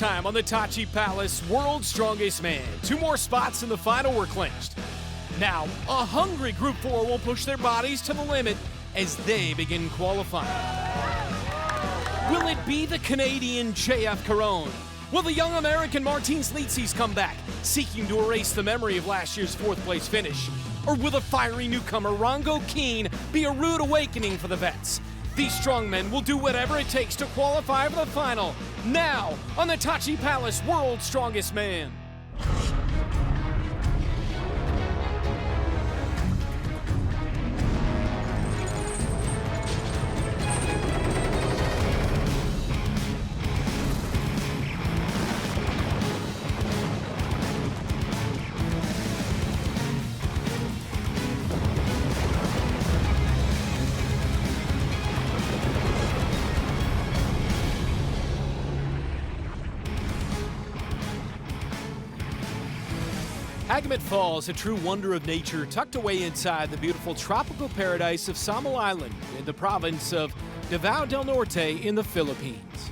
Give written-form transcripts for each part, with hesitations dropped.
time on the Tachi Palace World's Strongest Man. 2 more spots in the final were clinched. Now, a hungry Group 4 will push their bodies to the limit as they begin qualifying. Will it be the Canadian J.F. Caron? Will the young American Martins Lietzies come back, seeking to erase the memory of last year's 4th place finish? Or will the fiery newcomer Rongo Keane be a rude awakening for the vets? These strongmen will do whatever it takes to qualify for the final. Now, on the Tachi Palace World's Strongest Man. Hagamet Falls, a true wonder of nature, tucked away inside the beautiful tropical paradise of Samo Island in the province of Davao del Norte in the Philippines.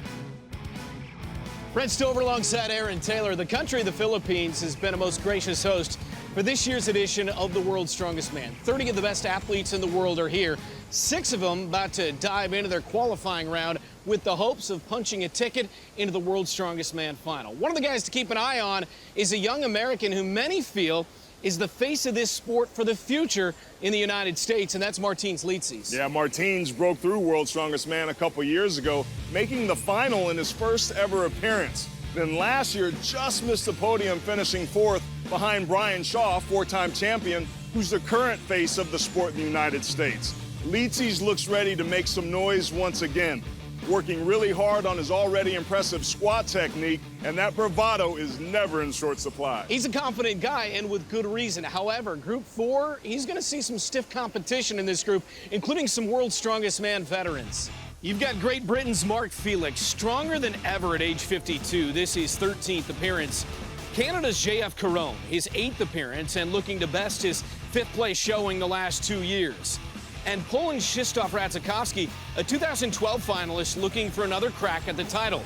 Brent Stover alongside Aaron Taylor. The country of the Philippines has been a most gracious host for this year's edition of the World's Strongest Man. 30 of the best athletes in the world are here. 6 of them about to dive into their qualifying round with the hopes of punching a ticket into the World's Strongest Man final. One of the guys to keep an eye on is a young American who many feel is the face of this sport for the future in the United States, and that's Martins Lietzies. Yeah, Martins broke through World's Strongest Man a couple years ago, making the final in his first ever appearance. Then last year, just missed the podium, finishing 4th behind Brian Shaw, 4-time champion, who's the current face of the sport in the United States. Lietzies looks ready to make some noise once again, working really hard on his already impressive squat technique, and that bravado is never in short supply. He's a confident guy, and with good reason. However, Group 4, he's going to see some stiff competition in this group, including some World's Strongest Man veterans. You've got Great Britain's Mark Felix, stronger than ever at age 52. This is his 13th appearance. Canada's J.F. Caron, his 8th appearance, and looking to best his 5th place showing the last 2 years. And Poland's Krzysztof Radziszewski, a 2012 finalist looking for another crack at the title.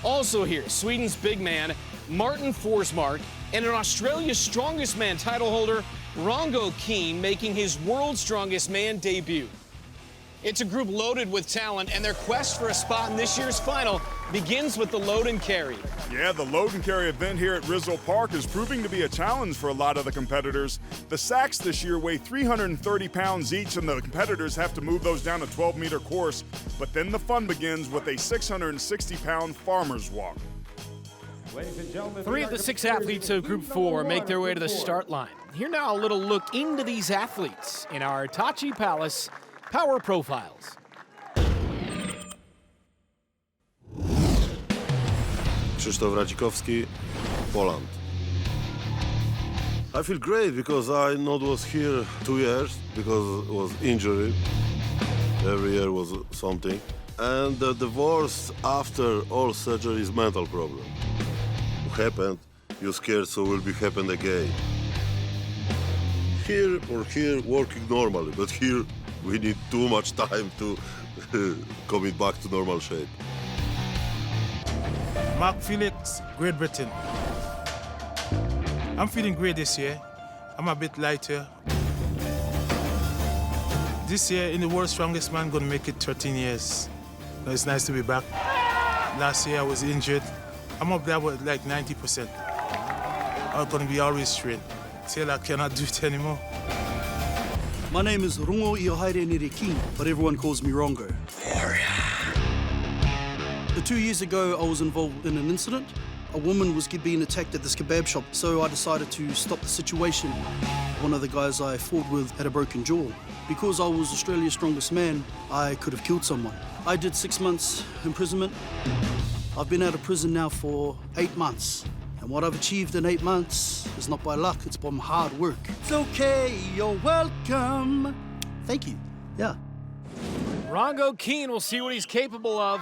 Also here, Sweden's big man, Martin Forsmark, and an Australia's Strongest Man title holder, Rongo Keane, making his World's Strongest Man debut. It's a group loaded with talent, and their quest for a spot in this year's final begins with the load and carry. Yeah, the load and carry event here at Rizzo Park is proving to be a challenge for a lot of the competitors. The sacks this year weigh 330 pounds each, and the competitors have to move those down a 12-meter course. But then the fun begins with a 660-pound farmer's walk. 3 of the 6 athletes of Group 4 make their way to the start line. Here now a little look into these athletes in our Tachi Palace Power Profiles. Krzysztof Radzikowski, Poland. I feel great because I not was here 2 years because it was injury. Every year was something. And the worst after all surgery is mental problem. Happened, you're scared, so will be happen again. Here working normally, but here we need too much time to coming back to normal shape. Mark Felix, Great Britain. I'm feeling great this year. I'm a bit lighter. This year in the World's Strongest Man, gonna make it 13 years. It's nice to be back. Last year I was injured. I'm up there with like 90%. I'm gonna be always straight till I cannot do it anymore. My name is Rongo Iohaire Nirikin, but everyone calls me Rongo. 2 years ago, I was involved in an incident. A woman was being attacked at this kebab shop, so I decided to stop the situation. One of the guys I fought with had a broken jaw. Because I was Australia's strongest man, I could have killed someone. I did 6 months imprisonment. I've been out of prison now for 8 months. And what I've achieved in 8 months is not by luck, it's by hard work. It's okay, you're welcome. Thank you, yeah. Rongo Keane will see what he's capable of.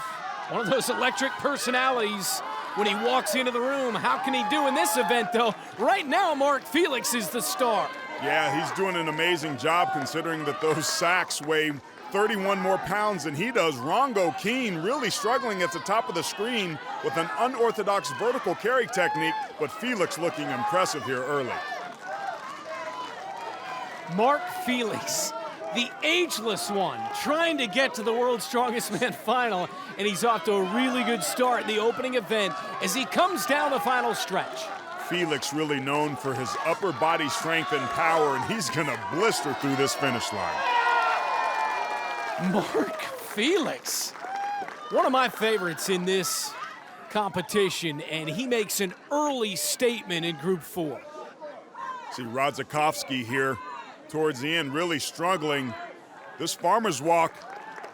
One of those electric personalities when he walks into the room. How can he do in this event, though? Right now, Mark Felix is the star. Yeah, he's doing an amazing job considering that those sacks weigh 31 more pounds than he does. Rongo Keane really struggling at the top of the screen with an unorthodox vertical carry technique, but Felix looking impressive here early. Mark Felix, the ageless one, trying to get to the World's Strongest Man final, and he's off to a really good start in the opening event as he comes down the final stretch. Felix really known for his upper body strength and power, and he's gonna blister through this finish line. Mark Felix, one of my favorites in this competition, and he makes an early statement in Group 4. See Radzikowski here towards the end really struggling. This farmer's walk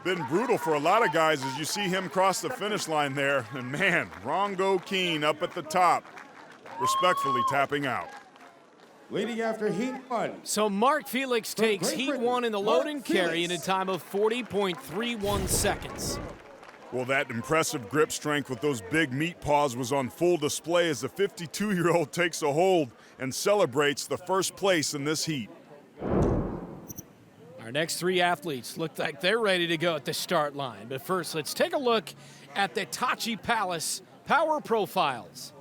been brutal for a lot of guys as you see him cross the finish line there. And man, Rongo Keane up at the top, respectfully tapping out. Leading after Heat 1. So Mark Felix takes Great Heat Britain, 1 in the load and Mark carry in a Felix. time of 40.31 seconds. Well, that impressive grip strength with those big meat paws was on full display as the 52-year-old takes a hold and celebrates the first place in this heat. Our next three athletes look like they're ready to go at the start line. But first, let's take a look at the Tachi Palace Power Profiles.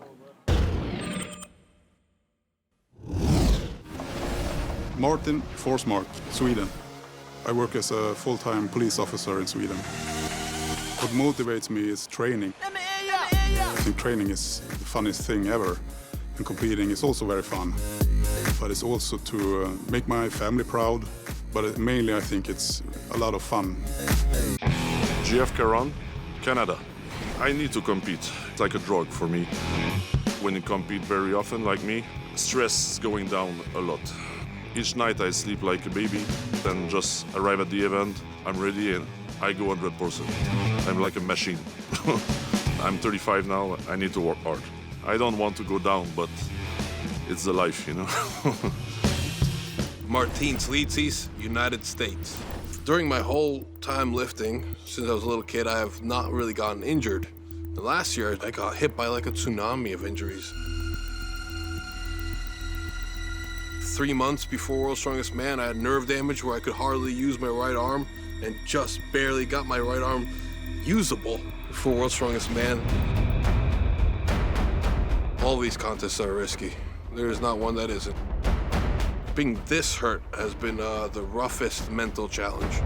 Martin Forsmark, Sweden. I work as a full-time police officer in Sweden. What motivates me is training. I think training is the funniest thing ever, and competing is also very fun. But it's also to make my family proud, but mainly I think it's a lot of fun. GF Caron, Canada. I need to compete. It's like a drug for me. When you compete very often like me, stress is going down a lot. Each night I sleep like a baby, then just arrive at the event, I'm ready and I go 100%. I'm like a machine. I'm 35 now, I need to work hard. I don't want to go down, but it's the life, you know. Martins Litzis, United States. During my whole time lifting, since I was a little kid, I have not really gotten injured. And last year, I got hit by like a tsunami of injuries. 3 months before World's Strongest Man, I had nerve damage where I could hardly use my right arm and just barely got my right arm usable for World's Strongest Man. All these contests are risky. There is not one that isn't. Being this hurt has been the roughest mental challenge.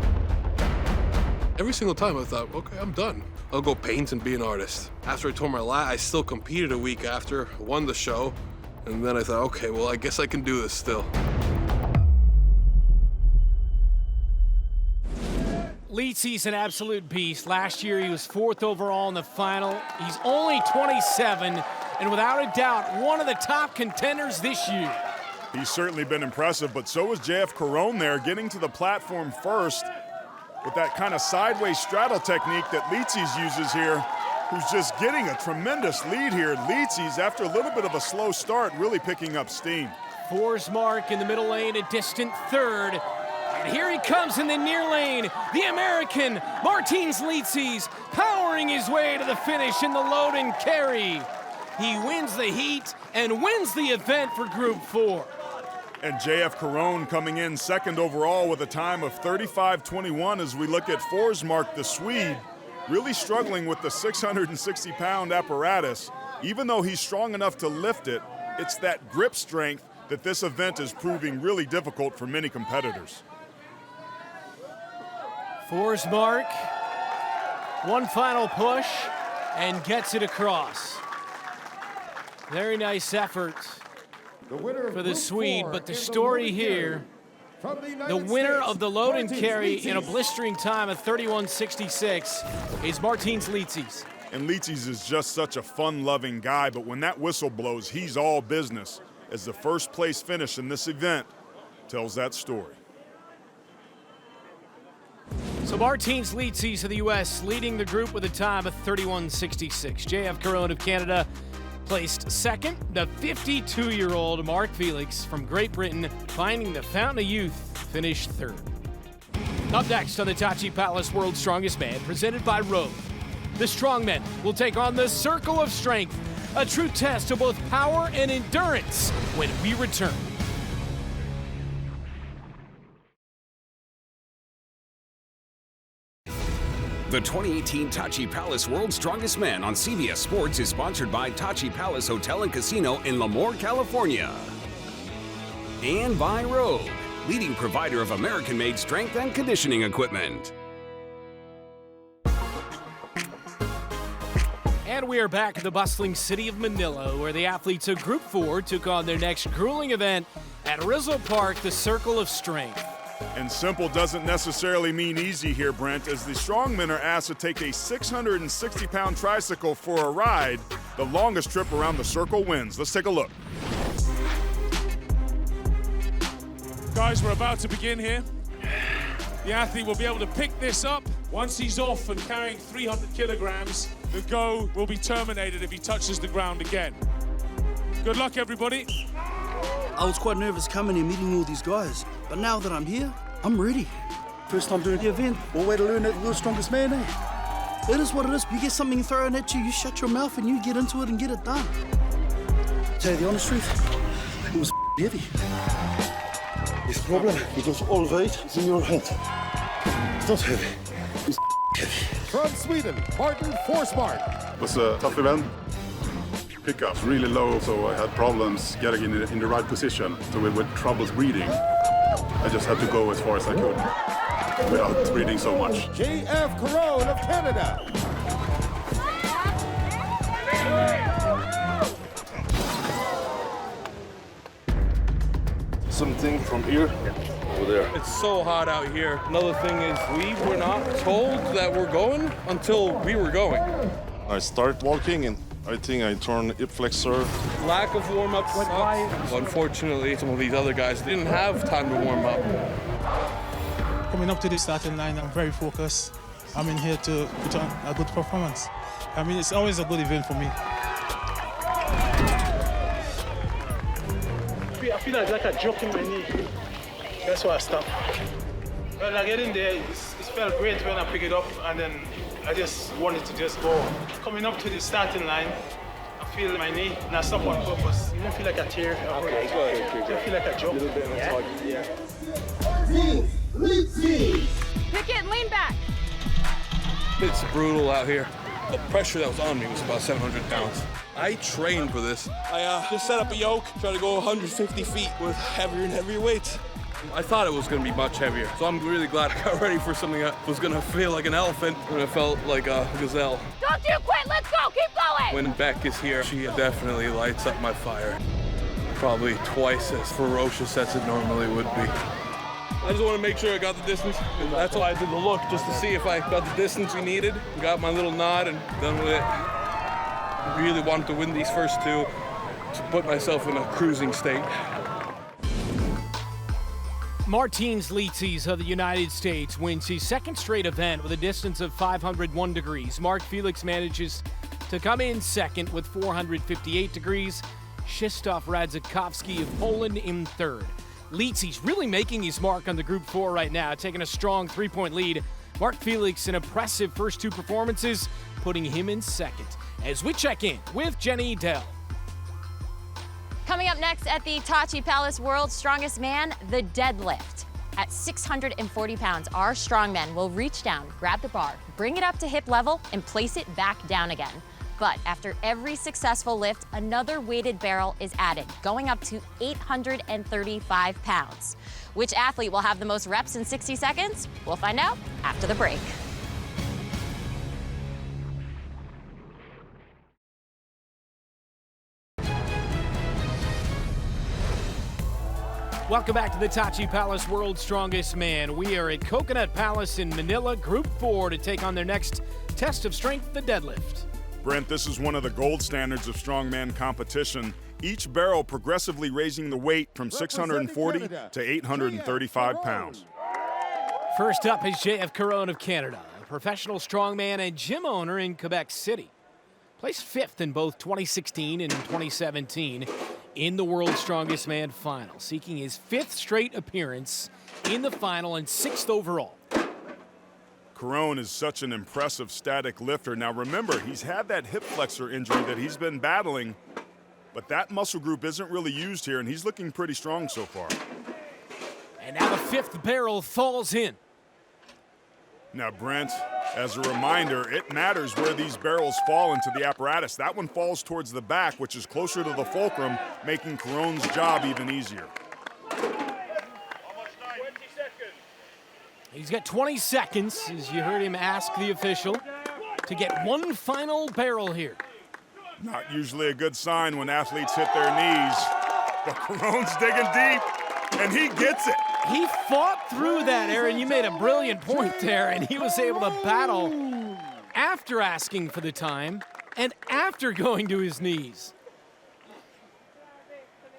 Every single time I thought, okay, I'm done. I'll go paint and be an artist. After I tore my lat, I still competed a week after, won the show, and then I thought, okay, well, I guess I can do this still. Litzis an absolute beast. Last year he was 4th overall in the final. He's only 27, and without a doubt, one of the top contenders this year. He's certainly been impressive, but so was JF Caron there, getting to the platform first with that kind of sideways straddle technique that Litzis uses here, who's just getting a tremendous lead here. Litzis, after a little bit of a slow start, really picking up steam. Forsmark in the middle lane, a distant third. And here he comes in the near lane, the American Martins Litzis, powering his way to the finish in the load and carry. He wins the heat and wins the event for Group 4. And JF Caron coming in 2nd overall with a time of 35:21 as we look at Forsmark, the Swede, really struggling with the 660-pound apparatus. Even though he's strong enough to lift it, it's that grip strength that this event is proving really difficult for many competitors. Forsmark, one final push and gets it across. Very nice effort for the Swede, but the story here, the winner of the load and carry in a blistering time of 31:66 is Martins Litzis. And Litzis is just such a fun-loving guy, but when that whistle blows, he's all business, as the first place finish in this event tells that story. So Martins Litzis of the U.S. leading the group with a time of 31:66. JF Caron of Canada placed 2nd. The 52-year-old Mark Felix from Great Britain, finding the fountain of youth, finished 3rd. Up next on the Tachi Palace World's Strongest Man, presented by Rove. The strongmen will take on the Circle of Strength, a true test of both power and endurance when we return. The 2018 Tachi Palace World's Strongest Man on CBS Sports is sponsored by Tachi Palace Hotel and Casino in Lemoore, California. And by Rogue, leading provider of American-made strength and conditioning equipment. And we are back in the bustling city of Manila, where the athletes of Group 4 took on their next grueling event at Rizal Park, the Circle of Strength. And simple doesn't necessarily mean easy here, Brent, as the strongmen are asked to take a 660-pound tricycle for a ride. The longest trip around the circle wins. Let's take a look. Guys, we're about to begin here. The athlete will be able to pick this up. Once he's off and carrying 300 kilograms, the go will be terminated if he touches the ground again. Good luck, everybody. I was quite nervous coming and meeting all these guys, but now that I'm here, I'm ready. First time doing the event, one way to learn that world's strongest man, eh? It is what it is. You get something thrown at you, you shut your mouth and you get into it and get it done. Tell you the honest truth, it was heavy. It's a problem because all weight is in your hand. It's not heavy. It's heavy. From Sweden, Martin Forsmark. It was a tough event. Pickups really low, so I had problems getting in the right position. So with troubles breathing, I just had to go as far as I could without breathing so much. J.F. Carone of Canada. Something from here, over there. It's so hot out here. Another thing is we were not told that we're going until we were going. I start walking and I think I turn hip flexor. Lack of warm-up sucks. Unfortunately, some of these other guys didn't have time to warm up. Coming up to the starting line, I'm very focused. I'm in here to put on a good performance. I mean, it's always a good event for me. I feel like a joke in my knee. That's why I stopped. When I get in there, it felt great when I pick it up, and then I just wanted to just go. Coming up to the starting line, I feel my knee, and I stop on purpose. You don't feel like a tear. Okay, good. You feel like a joke. A little bit of a tug, yeah. Pick it and lean back. It's brutal out here. The pressure that was on me was about 700 pounds. I trained for this. I just set up a yoke, tried to go 150 feet with heavier and heavier weights. I thought it was going to be much heavier, so I'm really glad I got ready for something that was going to feel like an elephant when it felt like a gazelle. Don't you quit, let's go, keep going! When Beck is here, she definitely lights up my fire. Probably twice as ferocious as it normally would be. I just want to make sure I got the distance. And that's why I did the look, just to see if I got the distance we needed. Got my little nod and done with it. I really wanted to win these first two to put myself in a cruising state. Martins Litzis of the United States wins his second straight event with a distance of 501 degrees. Mark Felix manages to come in second with 458 degrees. Krzysztof Radzikowski of Poland in third. Litzis really making his mark on the Group 4 right now, taking a strong 3-point lead. Mark Felix, an impressive first two performances, putting him in second. As we check in with Jenny Dell. Coming up next at the Tachi Palace World's Strongest Man, the deadlift. At 640 pounds, our strongmen will reach down, grab the bar, bring it up to hip level, and place it back down again. But after every successful lift, another weighted barrel is added, going up to 835 pounds. Which athlete will have the most reps in 60 seconds? We'll find out after the break. Welcome back to the Tachi Palace World's Strongest Man. We are at Coconut Palace in Manila, Group 4, to take on their next test of strength, the deadlift. Brent, this is one of the gold standards of strongman competition. Each barrel progressively raising the weight from 640 to 835 pounds. First up is J.F. Carone of Canada, a professional strongman and gym owner in Quebec City. Placed fifth in both 2016 and 2017 in the World's Strongest Man final, seeking his fifth straight appearance in the final and sixth overall. Carone is such an impressive static lifter. Now remember, he's had that hip flexor injury that he's been battling, but that muscle group isn't really used here, and he's looking pretty strong so far. And now the fifth barrel falls in. Now, Brent, As a reminder, it matters where these barrels fall into the apparatus. That one falls towards the back, which is closer to the fulcrum, making Caron's job even easier. He's got 20 seconds, as you heard him ask the official, to get one final barrel here. Not usually a good sign when athletes hit their knees, but Caron's digging deep, and he gets it. He fought through that, Aaron. You made a brilliant point there, and he was able to battle after asking for the time and after going to his knees.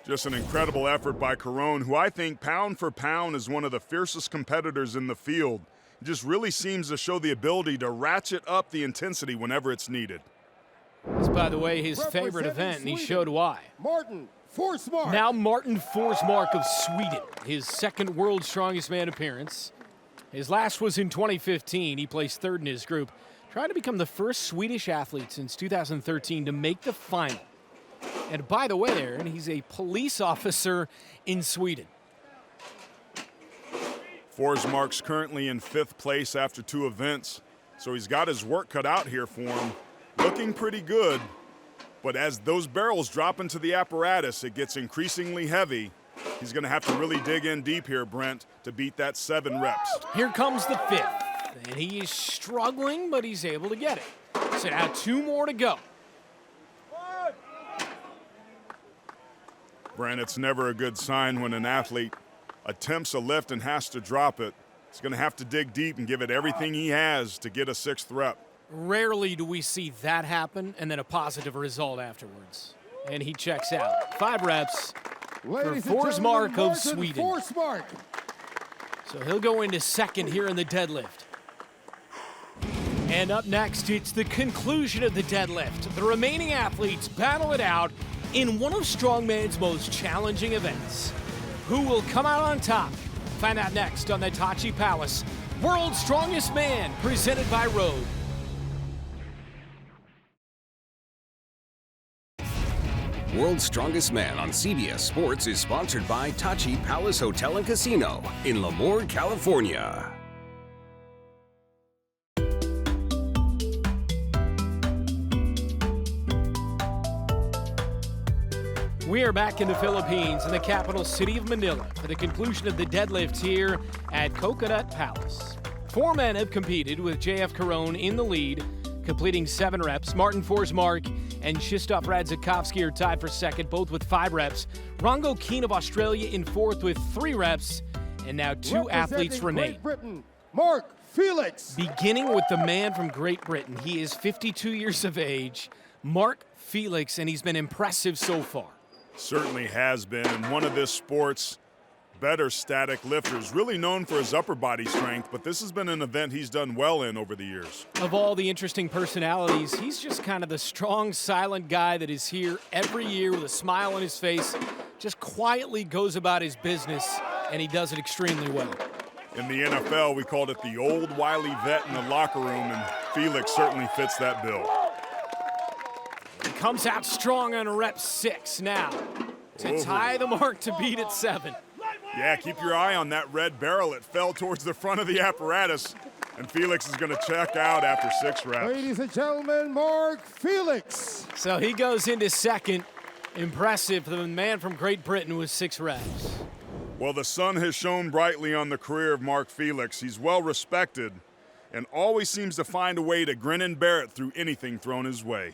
Just an incredible effort by Caron, who I think pound for pound is one of the fiercest competitors in the field. He just really seems to show the ability to ratchet up the intensity whenever it's needed. It's, by the way, his favorite event, and he showed why. Martin Forsmark. Now Martin Forsmark of Sweden, his second World's Strongest Man appearance. His last was in 2015. He placed third in his group, trying to become the first Swedish athlete since 2013 to make the final. And by the way, Aaron, he's a police officer in Sweden. Forsmark's currently in 5th place after 2 events, so he's got his work cut out here for him. Looking pretty good, but as those barrels drop into the apparatus, it gets increasingly heavy. He's going to have to really dig in deep here, Brent, to beat that 7 reps. Here comes the 5th, and he is struggling, but he's able to get it. So now 2 more to go. Brent, it's never a good sign when an athlete attempts a lift and has to drop it. He's going to have to dig deep and give it everything he has to get a 6th rep. Rarely do we see that happen and then a positive result afterwards. And he checks out. 5 reps for Forsmark of Sweden. Forsmark. So he'll go into 2nd here in the deadlift. And up next, it's the conclusion of the deadlift. The remaining athletes battle it out in one of strongman's most challenging events. Who will come out on top? Find out next on the Tachi Palace World's Strongest Man, presented by Rogue. World's Strongest Man on CBS Sports is sponsored by Tachi Palace Hotel and Casino in Lemoore, California. We are back in the Philippines, in the capital city of Manila, for the conclusion of the deadlift here at Coconut Palace. 4 men have competed, with JF Caron in the lead, completing 7 reps. Martin Forsmark and Krzysztof Radzikowski are tied for 2nd, both with 5 reps. Rongo Keane of Australia in 4th with 3 reps. And now 2 athletes remain. Great Britain, Mark Felix. Beginning with the man from Great Britain. He is 52 years of age, Mark Felix, and he's been impressive so far. Certainly has been, and one of this sport's better static lifters, really known for his upper body strength, but this has been an event he's done well in over the years. Of all the interesting personalities, he's just kind of the strong, silent guy that is here every year with a smile on his face, just quietly goes about his business, and he does it extremely well. In the NFL, we called it the old wily vet in the locker room, and Felix certainly fits that bill. He comes out strong on rep 6 now to tie the mark to beat at 7. Yeah, keep your eye on that red barrel. It fell towards the front of the apparatus, and Felix is going to check out after 6 reps. Ladies and gentlemen, Mark Felix. So he goes into 2nd. Impressive for the man from Great Britain with 6 reps. Well, the sun has shone brightly on the career of Mark Felix. He's well respected and always seems to find a way to grin and bear it through anything thrown his way.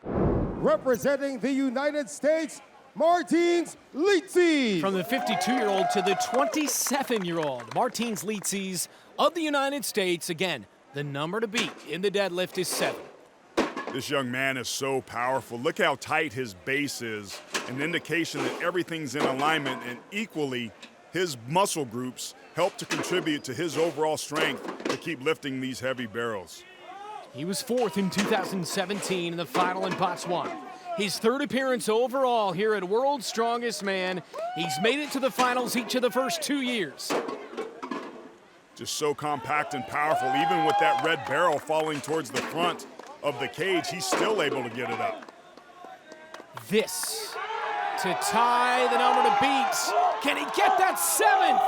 Representing the United States, Martins Litzis. From the 52-year-old to the 27-year-old, Martins Litzis of the United States. Again, the number to beat in the deadlift is 7. This young man is so powerful. Look how tight his base is, an indication that everything's in alignment, and equally, his muscle groups help to contribute to his overall strength to keep lifting these heavy barrels. He was 4th in 2017 in the final in Botswana. His 3rd appearance overall here at World's Strongest Man. He's made it to the finals each of the first 2 years. Just so compact and powerful. Even with that red barrel falling towards the front of the cage, he's still able to get it up. This to tie the number to beat. Can he get that 7th?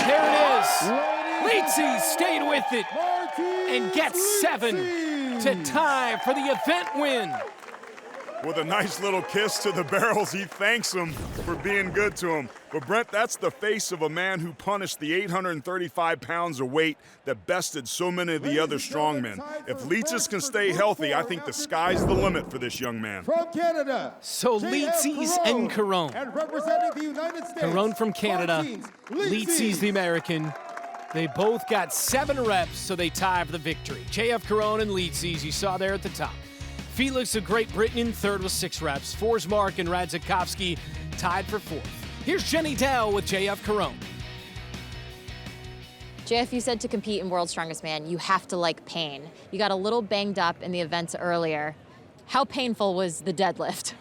There it is. Leedsy stayed with it and gets 7 to tie for the event win. With a nice little kiss to the barrels, he thanks them for being good to him. But Brent, that's the face of a man who punished the 835 pounds of weight that bested so many of the other strongmen. If Leedsy can stay healthy, I think the sky's the limit for this young man. From Canada, So Leedsy's and Caron. and representing the United States, Caron from Canada, Leedsy's Leedsy's the American. They both got 7 reps, so they tie for the victory. JF Caron and Leedsy's, you saw there at the top. Felix of Great Britain in third with 6 reps. Forsmark and Radzikowski tied for 4th. Here's Jenny Dell with JF Caron. JF, you said to compete in World's Strongest Man, you have to like pain. You got a little banged up in the events earlier. How painful was the deadlift?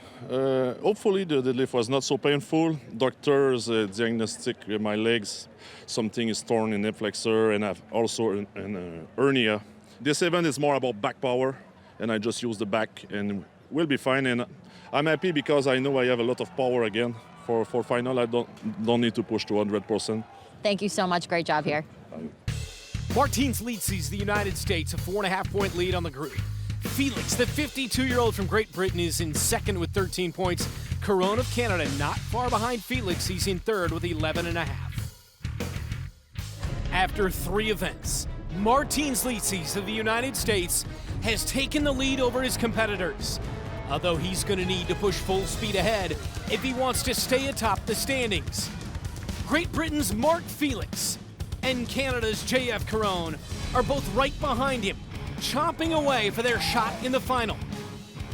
Hopefully the deadlift was not so painful. Doctors diagnostic my legs. Something is torn in the flexor and I've also an hernia. This event is more about back power and I just use the back and we'll be fine. And I'm happy because I know I have a lot of power again. For final, I don't need to push to 100%. Thank you so much. Great job here. Martins Leedsy's the United States, a 4.5-point lead on the group. Felix, the 52-year-old from Great Britain, is in second with 13 points. Caron of Canada not far behind Felix. He's in third with 11.5. After 3 events, Martins Leedsy's of the United States has taken the lead over his competitors. Although he's going to need to push full speed ahead if he wants to stay atop the standings. Great Britain's Mark Felix and Canada's JF Caron are both right behind him, chomping away for their shot in the final.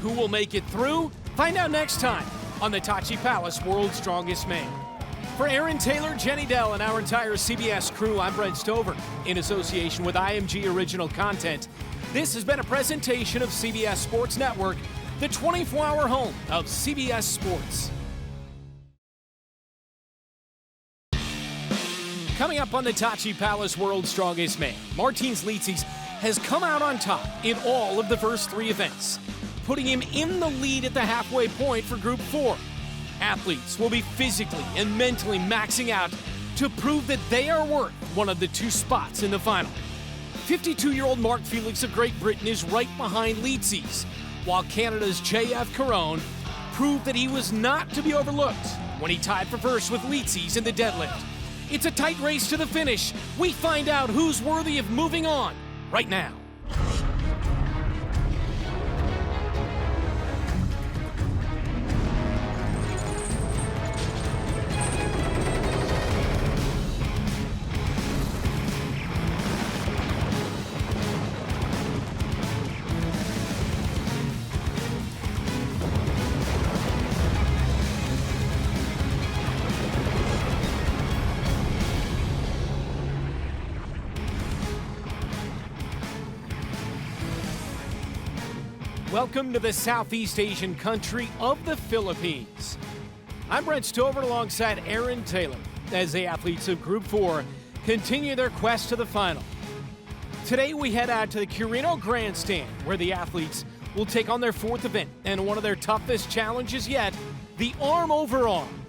Who will make it through? Find out next time on the Tachi Palace World's Strongest Man. For Aaron Taylor, Jenny Dell, and our entire CBS crew, I'm Brent Stover in association with IMG Original Content. This has been a presentation of CBS Sports Network, the 24-hour home of CBS Sports. Coming up on the Tachi Palace World's Strongest Man, Martins Leedsy's has come out on top in all of the first 3 events, putting him in the lead at the halfway point for Group 4. Athletes will be physically and mentally maxing out to prove that they are worth one of the 2 spots in the final. 52-year-old Mark Felix of Great Britain is right behind Leedsy's, while Canada's JF Caron proved that he was not to be overlooked when he tied for first with Leedsy's in the deadlift. It's a tight race to the finish. We find out who's worthy of moving on right now. Welcome to the Southeast Asian country of the Philippines. I'm Brent Stover alongside Aaron Taylor as the athletes of Group 4 continue their quest to the final. Today we head out to the Quirino Grandstand where the athletes will take on their 4th event and one of their toughest challenges yet, the arm over arm.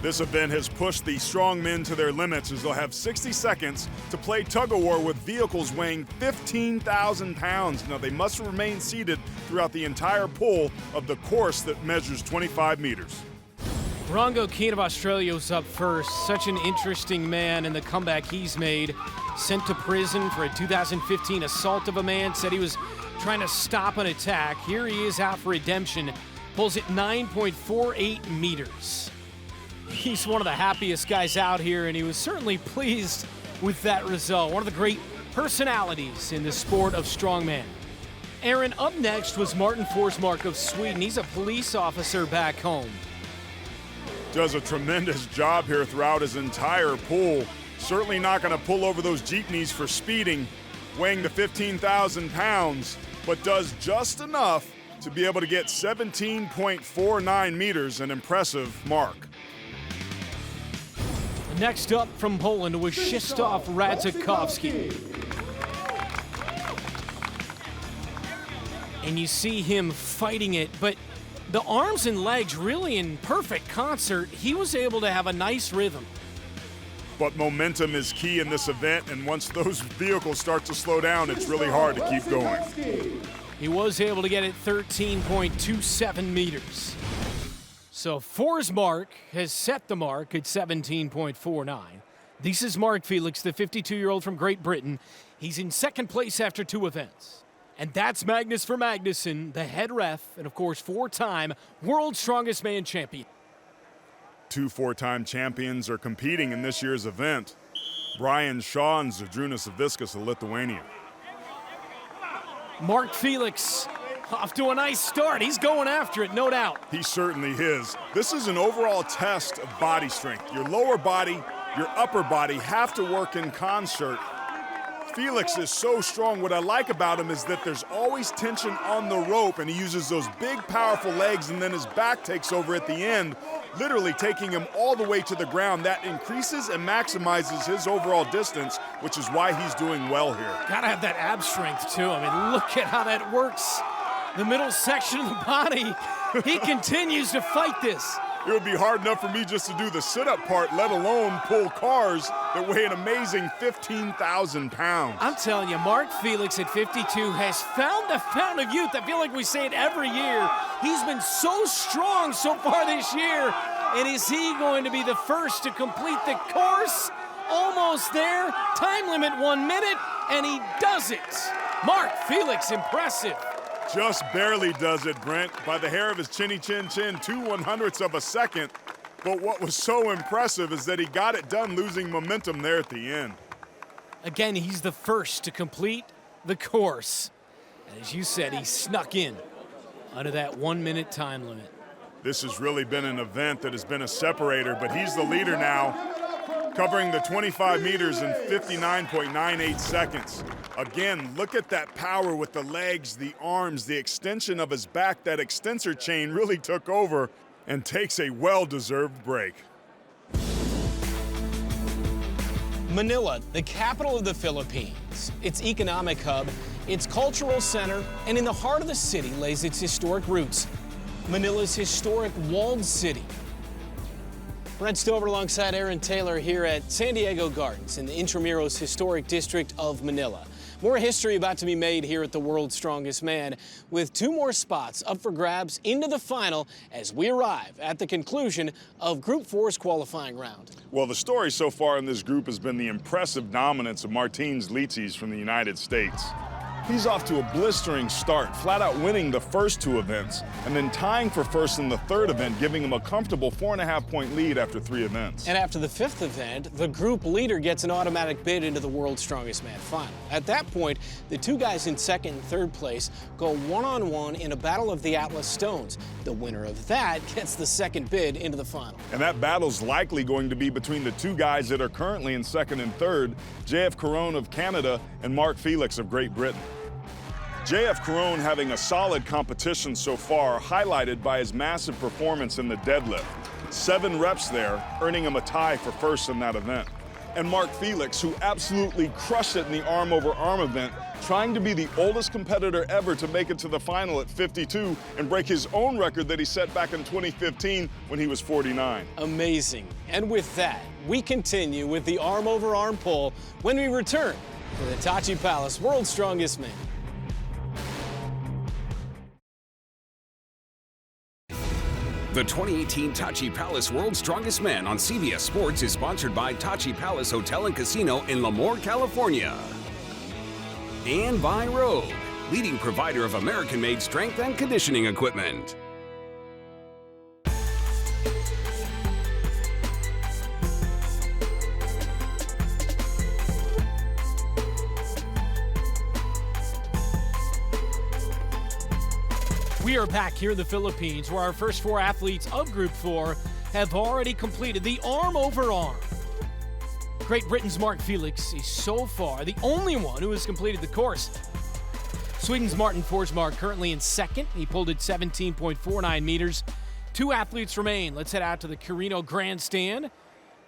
This event has pushed the strongmen to their limits as they'll have 60 seconds to play tug-of-war with vehicles weighing 15,000 pounds. Now, they must remain seated throughout the entire pull of the course that measures 25 meters. Rongo Keane of Australia was up first. Such an interesting man and the comeback he's made. Sent to prison for a 2015 assault of a man, said he was trying to stop an attack. Here he is out for redemption. Pulls it 9.48 meters. He's one of the happiest guys out here, and he was certainly pleased with that result. One of the great personalities in the sport of strongman. Aaron, up next was Martin Forsmark of Sweden. He's a police officer back home. Does a tremendous job here throughout his entire pool. Certainly not going to pull over those jeepneys for speeding, weighing the 15,000 pounds, but does just enough to be able to get 17.49 meters, an impressive mark. Next up from Poland was Krzysztof Radzikowski. And you see him fighting it, but the arms and legs really in perfect concert. He was able to have a nice rhythm. But momentum is key in this event, and once those vehicles start to slow down, it's really hard to keep going. He was able to get it 13.27 meters. So Forsmark has set the mark at 17.49. This is Mark Felix, the 52-year-old from Great Britain. He's in second place after 2 events. And that's Magnus for Magnuson, the head ref, and of course, 4-time World's Strongest Man champion. 2 4-time champions are competing in this year's event. Brian Shaw and Zydrunas Savickas of Lithuania. Mark Felix off to a nice start. He's going after it, no doubt. He certainly is. This is an overall test of body strength. Your lower body, your upper body have to work in concert. Felix is so strong. What I like about him is that there's always tension on the rope, and he uses those big, powerful legs, and then his back takes over at the end, literally taking him all the way to the ground. That increases and maximizes his overall distance, which is why he's doing well here. Gotta have that ab strength, too. I mean, look at how that works. The middle section of the body. He continues to fight this. It would be hard enough for me just to do the sit-up part, let alone pull cars that weigh an amazing 15,000 pounds. I'm telling you, Mark Felix at 52 has found the fountain of youth. I feel like we say it every year. He's been so strong so far this year. And is he going to be the first to complete the course? Almost there. Time limit 1 minute, and he does it. Mark Felix, impressive. Just barely does it, Brent, by the hair of his chinny chin chin, 2/100ths of a second. But what was so impressive is that he got it done losing momentum there at the end. Again, he's the first to complete the course. And as you said, he snuck in under that 1 minute time limit. This has really been an event that has been a separator, but he's the leader now, covering the 25 meters in 59.98 seconds. Again, look at that power with the legs, the arms, the extension of his back. That extensor chain really took over and takes a well-deserved break. Manila, the capital of the Philippines, its economic hub, its cultural center, and in the heart of the city lays its historic roots. Manila's historic walled city. Brent Stover alongside Aaron Taylor here at San Diego Gardens in the Intramuros Historic District of Manila. More history about to be made here at the World's Strongest Man, with 2 more spots up for grabs into the final as we arrive at the conclusion of Group 4's qualifying round. Well, the story so far in this group has been the impressive dominance of Martins Licis from the United States. He's off to a blistering start, flat out winning the first 2 events, and then tying for first in the 3rd event, giving him a comfortable 4.5-point lead after 3 events. And after the 5th event, the group leader gets an automatic bid into the World's Strongest Man final. At that point, the 2 guys in 2nd and 3rd place go one-on-one in a battle of the Atlas Stones. The winner of that gets the 2nd bid into the final. And that battle's likely going to be between the 2 guys that are currently in 2nd and 3rd, J.F. Caron of Canada and Mark Felix of Great Britain. J.F. Caron having a solid competition so far, highlighted by his massive performance in the deadlift. 7 reps there, earning him a tie for first in that event. And Mark Felix, who absolutely crushed it in the arm-over-arm event, trying to be the oldest competitor ever to make it to the final at 52 and break his own record that he set back in 2015 when he was 49. Amazing. And with that, we continue with the arm-over-arm pull when we return to the Tachi Palace World's Strongest Man. The 2018 Tachi Palace World's Strongest Man on CBS Sports is sponsored by Tachi Palace Hotel and Casino in Lemoore, California. And by Rogue, leading provider of American-made strength and conditioning equipment. We are back here in the Philippines, where our first 4 athletes of Group 4 have already completed the arm-over-arm. Great Britain's Mark Felix is so far the only one who has completed the course. Sweden's Martin Forsmark currently in 2nd. He pulled at 17.49 meters. 2 athletes remain. Let's head out to the Carino Grandstand.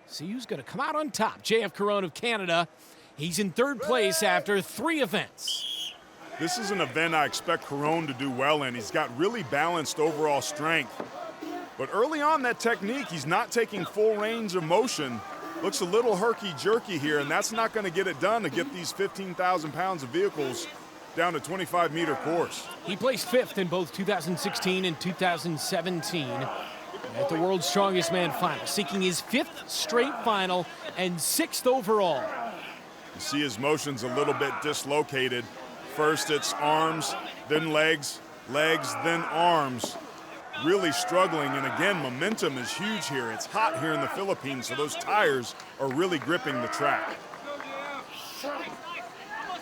See who's going to come out on top. J.F. Caron of Canada. He's in 3rd place after 3 events. This is an event I expect Caron to do well in. He's got really balanced overall strength. But early on, that technique, he's not taking full range of motion. looks a little herky-jerky here, and that's not going to get it done to get these 15,000 pounds of vehicles down to 25-meter course. He placed 5th in both 2016 and 2017 at the World's Strongest Man final, seeking his 5th straight final and 6th overall. You see his motions a little bit dislocated. First it's arms, then legs, legs, then arms. Really struggling, and again, momentum is huge here. It's hot here in the Philippines, so those tires are really gripping the track.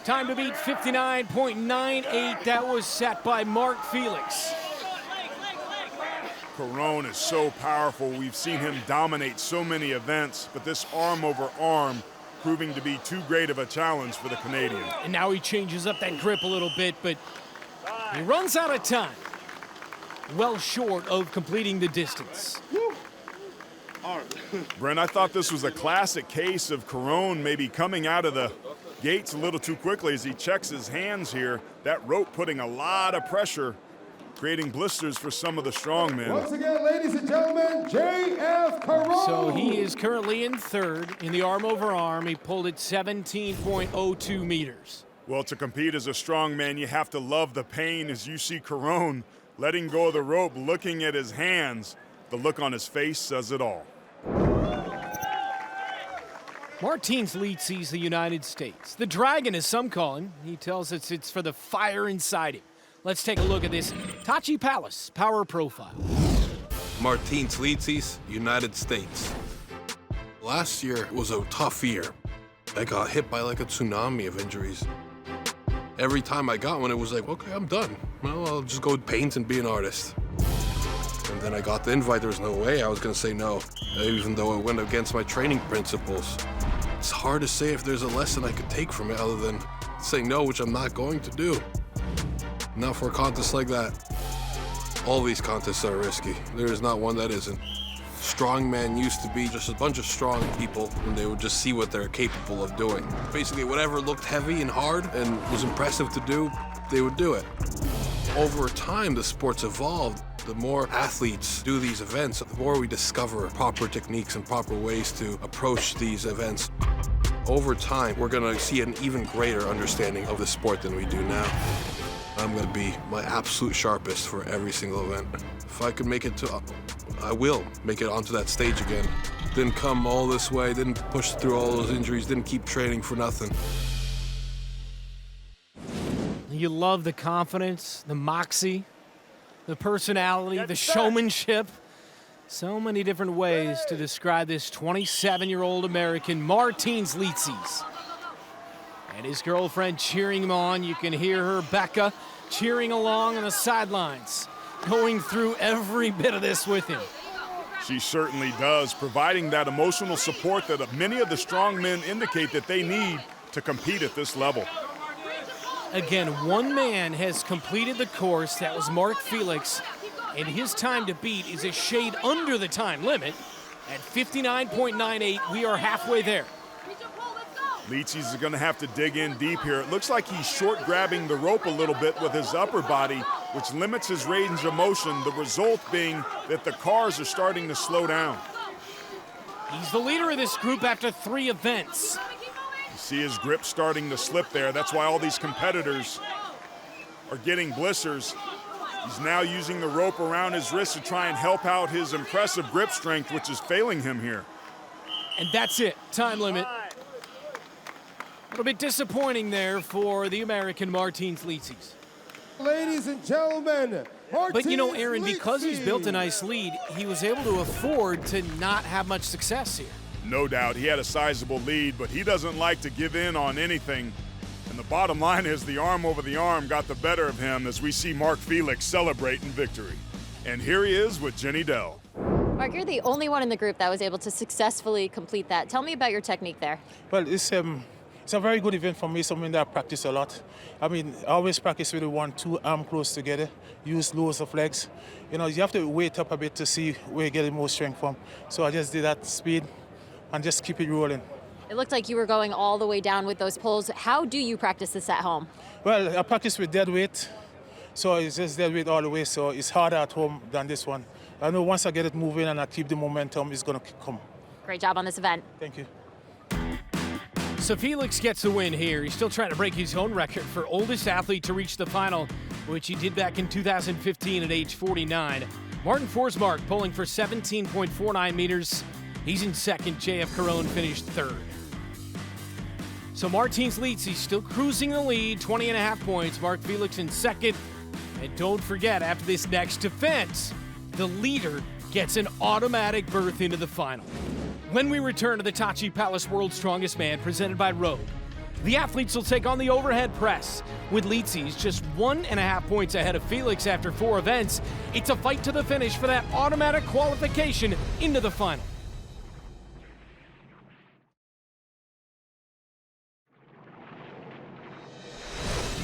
Time to beat 59.98. That was set by Mark Felix. Carone is so powerful. We've seen him dominate so many events, but this arm over arm proving to be too great of a challenge for the Canadian. And now he changes up that grip a little bit, but he runs out of time. Well short of completing the distance. Brent, I thought this was a classic case of Carone maybe coming out of the gates a little too quickly as he checks his hands here. That rope putting a lot of pressure, creating blisters for some of the strongmen. Once again, ladies and gentlemen, J.F. Carone. So he is currently in 3rd in the arm over arm. He pulled it 17.02 meters. Well, to compete as a strongman, you have to love the pain as you see Carone letting go of the rope, looking at his hands. The look on his face says it all. Martins leads the United States. The Dragon, as some call him. He tells us it's for the fire inside him. Let's take a look at this Tachi Palace power profile. Martins Litzis, United States. Last year was a tough year. I got hit by like a tsunami of injuries. Every time I got one, it was like, okay, I'm done. Well, I'll just go paint and be an artist. And then I got the invite. There was no way I was going to say no, even though it went against my training principles. It's hard to say if there's a lesson I could take from it other than saying no, which I'm not going to do. Not for a contest like that. All these contests are risky. There is not one that isn't. Strongman used to be just a bunch of strong people, and they would just see what they're capable of doing. Basically, whatever looked heavy and hard and was impressive to do, they would do it. Over time, the sport's evolved. The more athletes do these events, the more we discover proper techniques and proper ways to approach these events. Over time, we're gonna see an even greater understanding of the sport than we do now. I'm gonna be my absolute sharpest for every single event. If I could make it to, I will make it onto that stage again. Didn't come all this way, didn't push through all those injuries, didn't keep training for nothing. You love the confidence, the moxie, the personality, the showmanship. So many different ways to describe this 27-year-old American, Martins Litzis. And his girlfriend cheering him on. You can hear her, Becca, cheering along on the sidelines, going through every bit of this with him. She certainly does, providing that emotional support that many of the strongmen indicate that they need to compete at this level. Again, one man has completed the course. That was Mark Felix, and his time to beat is a shade under the time limit at 59.98. We are halfway there. Litzis is going to have to dig in deep here. It looks like he's short grabbing the rope a little bit with his upper body, which limits his range of motion, the result being that the cars are starting to slow down. He's the leader of this group after 3 events. You see his grip starting to slip there. That's why all these competitors are getting blisters. He's now using the rope around his wrist to try and help out his impressive grip strength, which is failing him here. And that's it, time limit. A little bit disappointing there for the American Martins Litzis. Ladies and gentlemen, but you know, Aaron, because he's built a nice lead, he was able to afford to not have much success here. No doubt, he had a sizable lead, but he doesn't like to give in on anything. And the bottom line is the arm over the arm got the better of him as we see Mark Felix celebrating victory. And here he is with Jenny Dell. Mark, you're the only one in the group that was able to successfully complete that. Tell me about your technique there. Well, it's a very good event for me, something that I practice a lot. I mean, I always practice with the 1-2 arm close together, use loads of legs. You know, you have to wait up a bit to see where you get the most strength from. So I just did that speed and just keep it rolling. It looked like you were going all the way down with those pulls. How do you practice this at home? Well, I practice with dead weight, so it's just dead weight all the way, so it's harder at home than this one. I know once I get it moving and I keep the momentum, it's going to come. Great job on this event. Thank you. So Felix gets the win here. He's still trying to break his own record for oldest athlete to reach the final, which he did back in 2015 at age 49. Martin Forsmark pulling for 17.49 meters. He's in second. JF Caron finished third. So Martins leads. He's still cruising the lead, 20.5 points. Mark Felix in second. And don't forget, after this next defense, the leader gets an automatic berth into the final. When we return to the Tachi Palace World's Strongest Man, presented by Rogue, the athletes will take on the overhead press. With Leetsies just 1.5 points ahead of Felix after 4 events, it's a fight to the finish for that automatic qualification into the final.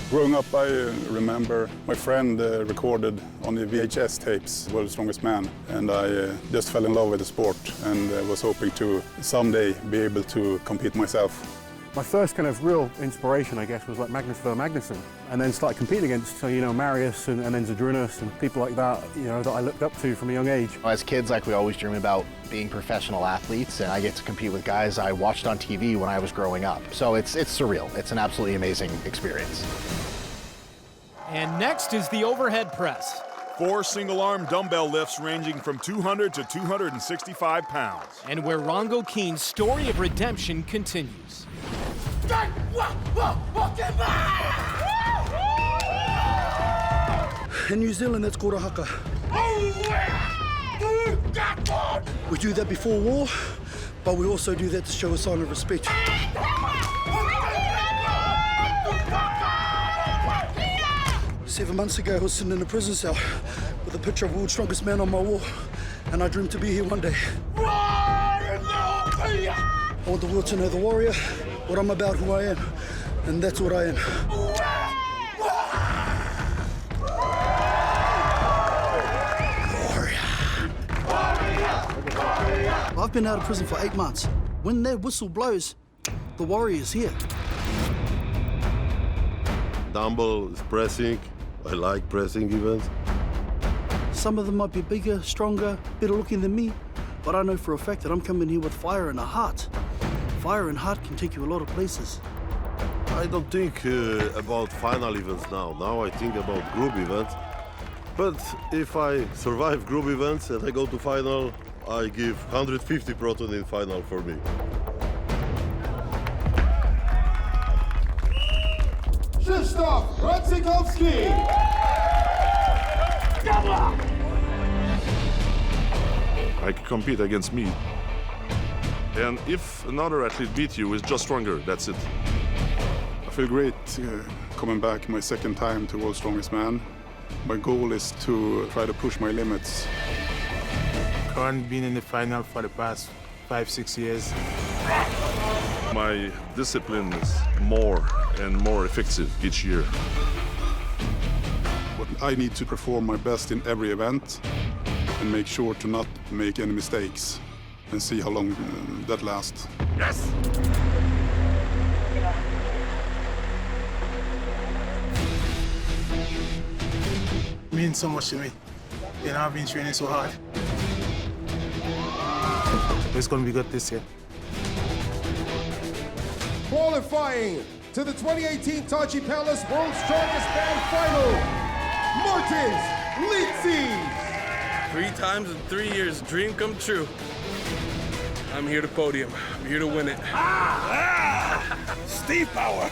Growing up, I remember my friend recorded on the VHS tapes World's Strongest Man, and I just fell in love with the sport and was hoping to someday be able to compete myself. My first kind of real inspiration, I guess, was like Magnus Magnuson, and then started competing against, Marius and then Zadrunas and people like that, that I looked up to from a young age. As kids, we always dream about being professional athletes, and I get to compete with guys I watched on TV when I was growing up. So it's surreal. It's an absolutely amazing experience. And next is the overhead press. 4 single-arm dumbbell lifts ranging from 200 to 265 pounds. And where Rongo Keen's story of redemption continues. In New Zealand, that's called a haka. We do that before war, but we also do that to show a sign of respect. 7 months ago, I was sitting in a prison cell with a picture of World's Strongest Man on my wall, and I dreamed to be here one day. I want the world to know the warrior, what I'm about, who I am, and that's what I am. Warrior. I've been out of prison for 8 months. When that whistle blows, the warrior is here. Dumbbell is pressing. I like pressing events. Some of them might be bigger, stronger, better looking than me, but I know for a fact that I'm coming here with fire and a heart. Fire and heart can take you a lot of places. I don't think about final events now. Now I think about group events. But if I survive group events and I go to final, I give 150 proton in final for me. Krzysztof Ratzikowski. I can compete against me. And if another athlete beats you, it's just stronger, that's it. I feel great coming back my second time to World's Strongest Man. My goal is to try to push my limits. Currently been in the final for the past 5-6 years. My discipline is more and more effective each year. But I need to perform my best in every event and make sure to not make any mistakes and see how long that lasts. Yes! It means so much to me. I've been training so hard. It's going to be good this year. Qualifying to the 2018 Tachi Palace World's Strongest Man Final, Martins Leetsies. 3 times in 3 years, dream come true. I'm here to podium. I'm here to win it. Steve Power.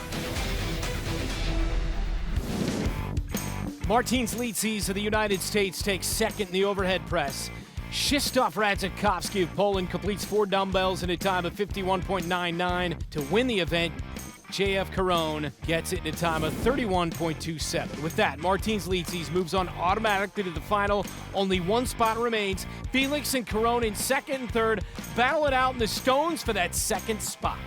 Martins Leetsies of the United States takes second in the overhead press. Krzysztof Ratzikowski of Poland completes 4 dumbbells in a time of 51.99 to win the event. JF Caron gets it in a time of 31.27. With that, Martins Leetsies moves on automatically to the final. Only 1 spot remains. Felix and Caron in second and third battle it out in the stones for that second spot.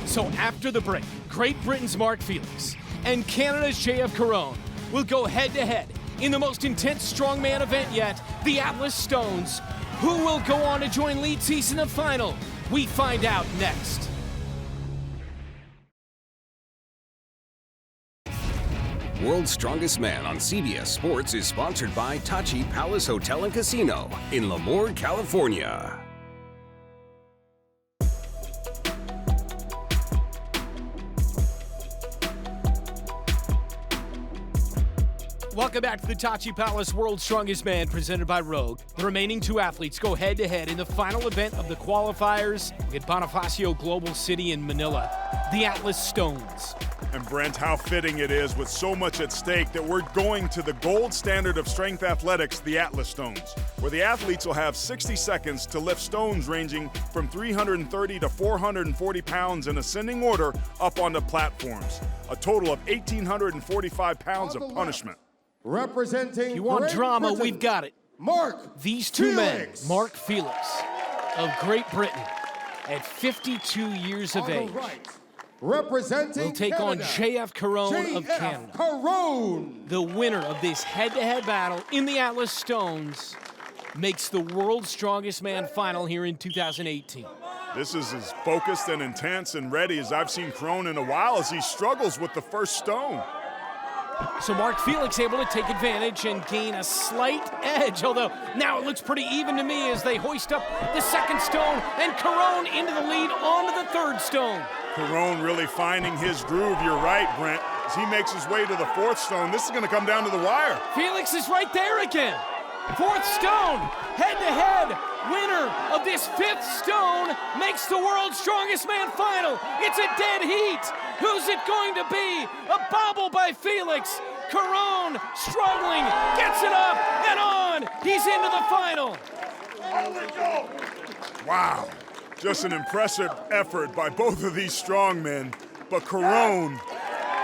So after the break, Great Britain's Mark Felix and Canada's JF Caron will go head-to-head in the most intense strongman event yet, the Atlas Stones. Who will go on to join Leetsies in the final? We find out next. World's Strongest Man on CBS Sports is sponsored by Tachi Palace Hotel and Casino in Lemoore, California. Welcome back to the Tachi Palace World's Strongest Man presented by Rogue. The remaining two athletes go head-to-head in the final event of the qualifiers at Bonifacio Global City in Manila, the Atlas Stones. And Brent, how fitting it is with so much at stake that we're going to the gold standard of strength athletics, the Atlas Stones, where the athletes will have 60 seconds to lift stones ranging from 330 to 440 pounds in ascending order up onto platforms. A total of 1,845 pounds of punishment. Representing You want Great drama, Britain, we've got it. Mark These two Felix. men, Mark Felix of Great Britain, at 52 years of On the age, right, representing will take Canada, on JF Caron of JF Canada. Caron. The winner of this head-to-head battle in the Atlas Stones makes the World's Strongest Man final here in 2018. This is as focused and intense and ready as I've seen Caron in a while as he struggles with the first stone. So Mark Felix able to take advantage and gain a slight edge, although now it looks pretty even to me as they hoist up the second stone and Caron into the lead onto the third stone. Caron really finding his groove, you're right, Brent. As he makes his way to the fourth stone, this is going to come down to the wire. Felix is right there again. Fourth stone, head-to-head. Winner of this fifth stone makes the World's Strongest Man final. It's a dead heat. Who's it going to be? A bobble by Felix. Caron struggling, gets it up and on. He's into the final. Wow, just an impressive effort by both of these strongmen. But Caron,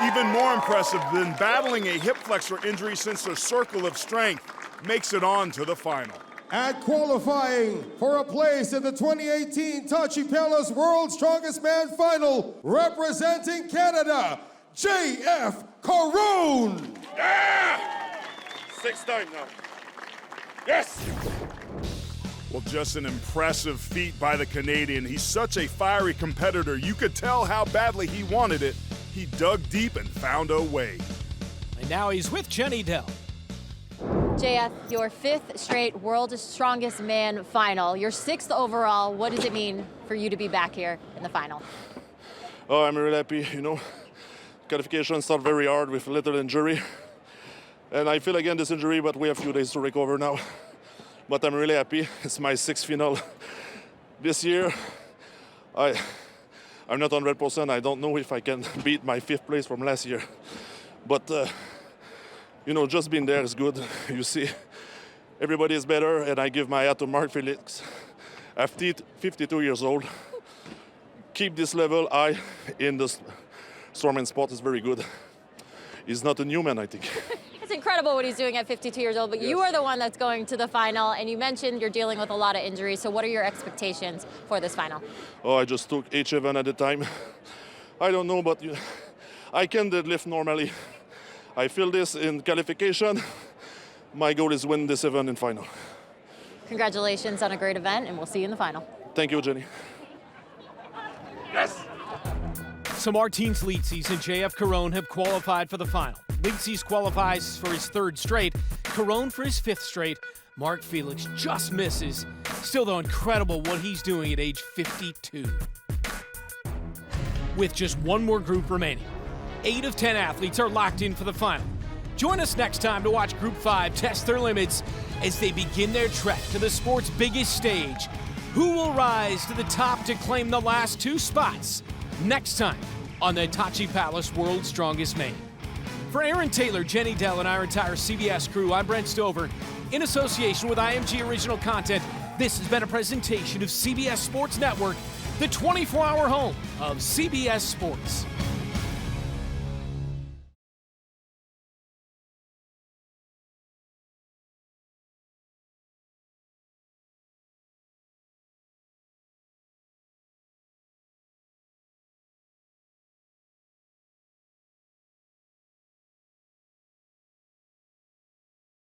even more impressive than battling a hip flexor injury since their circle of strength, makes it on to the final. And qualifying for a place in the 2018 Tachi Palace World's Strongest Man Final, representing Canada, JF Caron. Yeah! 6th time now. Yes! Well, just an impressive feat by the Canadian. He's such a fiery competitor. You could tell how badly he wanted it. He dug deep and found a way. And now he's with Jenny Dell. JF, your fifth straight World's Strongest Man final, your sixth overall. What does it mean for you to be back here in the final? Oh, I'm really happy, you know. Qualification started very hard with a little injury. And I feel again this injury, but we have a few days to recover now. But I'm really happy. It's my sixth final this year. I'm not 100%. I don't know if I can beat my fifth place from last year. But you know, just being there is good. You see, everybody is better, and I give my hat to Mark Felix. At 52 years old, keep this level high in the strongman sport is very good. He's not a new man, I think. It's incredible what he's doing at 52 years old, but yes. You are the one that's going to the final, and you mentioned you're dealing with a lot of injuries, so what are your expectations for this final? Oh, I just took each event at a time. I don't know, but I can deadlift normally. I feel this in qualification. My goal is win this event in final. Congratulations on a great event, and we'll see you in the final. Thank you, Jenny. Yes! So Martins Lietzies and JF Caron have qualified for the final. Lietzies qualifies for his third straight, Caron for his fifth straight. Mark Felix just misses. Still, though, incredible what he's doing at age 52. With just one more group remaining, 8 of 10 athletes are locked in for the final. Join us next time to watch Group 5 test their limits as they begin their trek to the sport's biggest stage. Who will rise to the top to claim the last 2 spots? Next time on the Tachi Palace World's Strongest Man. For Aaron Taylor, Jenny Dell, and our entire CBS crew, I'm Brent Stover. In association with IMG Original Content, this has been a presentation of CBS Sports Network, the 24-hour home of CBS Sports.